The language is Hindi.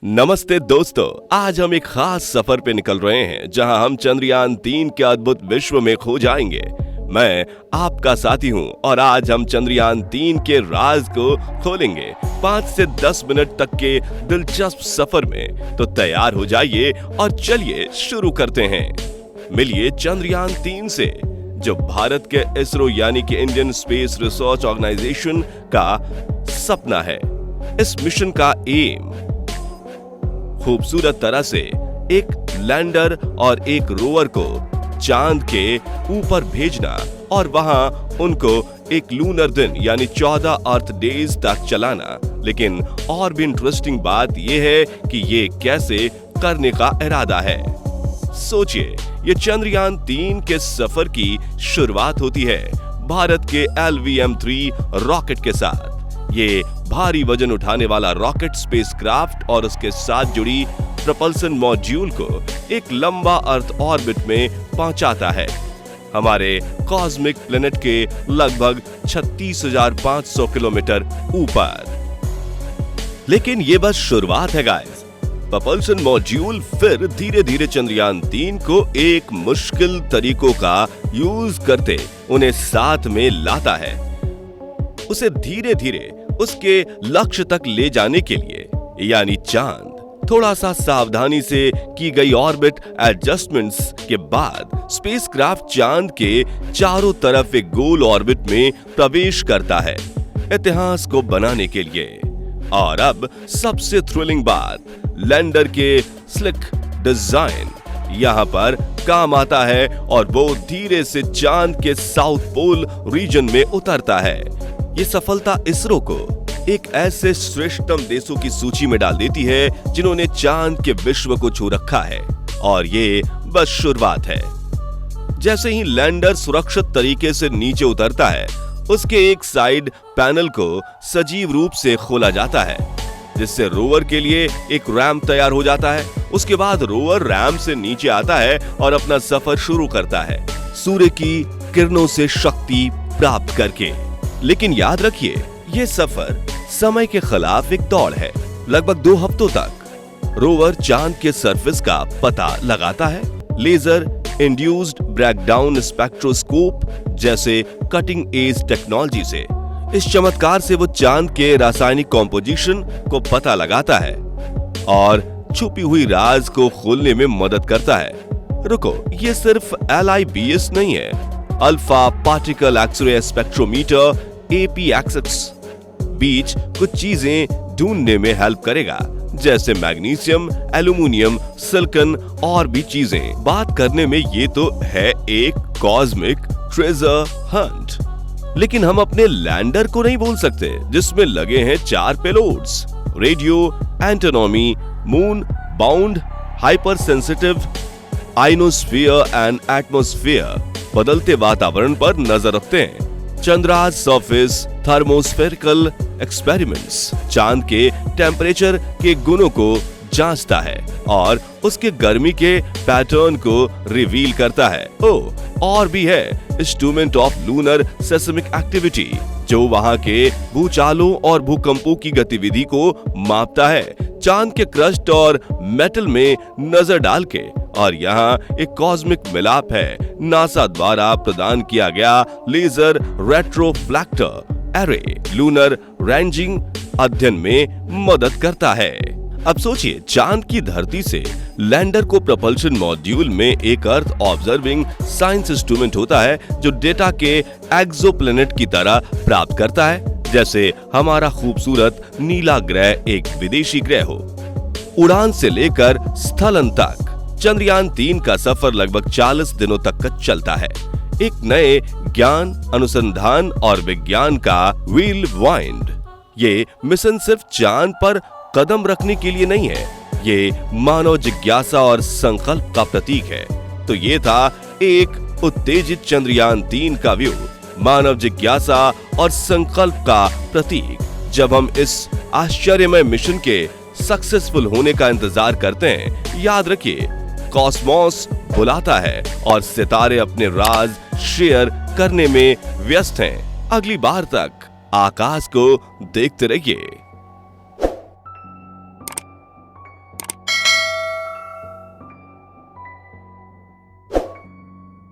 नमस्ते दोस्तों, आज हम एक खास सफर पे निकल रहे हैं जहां हम चंद्रयान-3 के अद्भुत विश्व में खो जाएंगे। मैं आपका साथी हूं और आज हम चंद्रयान-3 के राज को खोलेंगे 5 से 10 मिनट तक के दिलचस्प सफर में। तो तैयार हो जाइए और चलिए शुरू करते हैं। मिलिए चंद्रयान-3 से, जो भारत के इसरो यानी कि इंडियन स्पेस रिसर्च ऑर्गेनाइजेशन का सपना है। इस मिशन का एम खूबसूरत तरह से एक लैंडर और एक रोवर को चांद के ऊपर भेजना और वहां उनको एक लूनर दिन यानी 14 अर्थ डेज तक चलाना। लेकिन और भी इंटरेस्टिंग बात यह है कि ये कैसे करने का इरादा है। सोचिए, ये चंद्रयान-3 के सफर की शुरुआत होती है भारत के LVM-3 रॉकेट के साथ। ये भारी वजन उठाने वाला रॉकेट स्पेसक्राफ्ट और उसके साथ जुड़ी प्रोपल्सन मॉड्यूल को एक लंबा अर्थ ऑर्बिट में पहुंचाता है, हमारे कॉस्मिक प्लेनेट के लगभग 36,500 किलोमीटर ऊपर। लेकिन ये बस शुरुआत है गाइस। प्रोपल्सन मॉड्यूल फिर धीरे धीरे चंद्रयान-3 को एक मुश्किल तरीकों का यूज करते उन्हें साथ में लाता है, उसे धीरे धीरे उसके लक्ष्य तक ले जाने के लिए, यानी चांद। थोड़ा सा सावधानी से की गई ऑर्बिट एडजस्टमेंट्स के बाद स्पेसक्राफ्ट चांद के चारों तरफ एक गोल ऑर्बिट में प्रवेश करता है इतिहास को बनाने के लिए। और अब सबसे थ्रिलिंग बात, लैंडर के स्लिक डिजाइन यहाँ पर काम आता है और वो धीरे से चांद के साउथ पोल रीजन में उतरता है। ये सफलता इसरो को एक ऐसे श्रेष्ठतम देशों की सूची में डाल देती है जिन्होंने चांद के विश्व को छू रखा है, और ये बस शुरुआत है। जैसे ही लैंडर सुरक्षित तरीके से नीचे उतरता है, उसके एक साइड पैनल को सजीव रूप से खोला जाता है, जिससे रोवर के लिए एक रैंप तैयार हो जाता है। उसके बाद रोवर रैंप से नीचे आता है और अपना सफर शुरू करता है, सूर्य की किरणों से शक्ति प्राप्त करके। लेकिन याद रखिए, ये सफर समय के खिलाफ एक दौड़ है। लगभग 2 हफ्तों तक रोवर चांद के सरफेस का पता लगाता है, लेजर इंड्यूस्ड ब्रेकडाउन स्पेक्ट्रोस्कोप जैसे कटिंग एज टेक्नोलॉजी से। इस चमत्कार से वो चांद के रासायनिक कॉम्पोजिशन को पता लगाता है और छुपी हुई राज को खोलने में मदद करता है। रुको, ये सिर्फ LIBS नहीं है, alpha particle X-ray spectrometer APXS बीच कुछ चीजें ढूंढने में हेल्प करेगा, जैसे मैग्नीशियम, एल्यूमिनियम, सिलिकॉन और भी चीजें। बात करने में ये तो है एक कॉस्मिक ट्रेजर हंट। लेकिन हम अपने लैंडर को नहीं भूल सकते, जिसमें लगे हैं 4 payloads: radio, anatomy, moon bound, hyper sensitive, ionosphere and atmosphere. बदलते वातावरण पर नजर रखते हैं। चंद्राज सरफेस थर्मोस्फेरिकल एक्सपेरिमेंट्स चांद के टेम्परेचर के गुणों को जांचता है और उसके गर्मी के पैटर्न को रिवील करता है। और भी है instrument of lunar seismic activity, जो वहां के भूचालों और भूकंपों की गतिविधि को मापता है चांद के क्रस्ट और मेटल में नजर डाल के। और यहाँ एक कॉस्मिक मिलाप है, नासा द्वारा प्रदान किया गया लेजर रेट्रोफ्लेक्टर एरे लूनर रेंजिंग अध्ययन में मदद करता है। अब सोचिए, चांद की धरती से लैंडर को प्रोपल्शन मॉड्यूल में एक अर्थ ऑब्जर्विंग साइंस इंस्ट्रूमेंट होता है, जो डेटा के एक्सोप्लैनेट की तरह प्राप्त करता है, जैसे हमारा खूबसूरत नीला ग्रह एक विदेशी ग्रह हो। उड़ान से लेकर स्थलन तक चंद्रयान-3 का सफर लगभग 40 दिनों तक का चलता है। एक नए ज्ञान, अनुसंधान और विज्ञान का व्हील वाइंड। ये मिशन सिर्फ चांद पर कदम रखने के लिए नहीं है, ये मानव जिज्ञासा और संकल्प का प्रतीक है। तो ये था एक उत्तेजित चंद्रयान-3 का व्यू, मानव जिज्ञासा और संकल्प का प्रतीक। जब हम इस आश्चर्यमय मिशन के सक्सेसफुल होने का इंतजार करते हैं, याद रखिए, कॉस्मोस बुलाता है और सितारे अपने राज शेयर करने में व्यस्त हैं। अगली बार तक आकाश को देखते रहिए।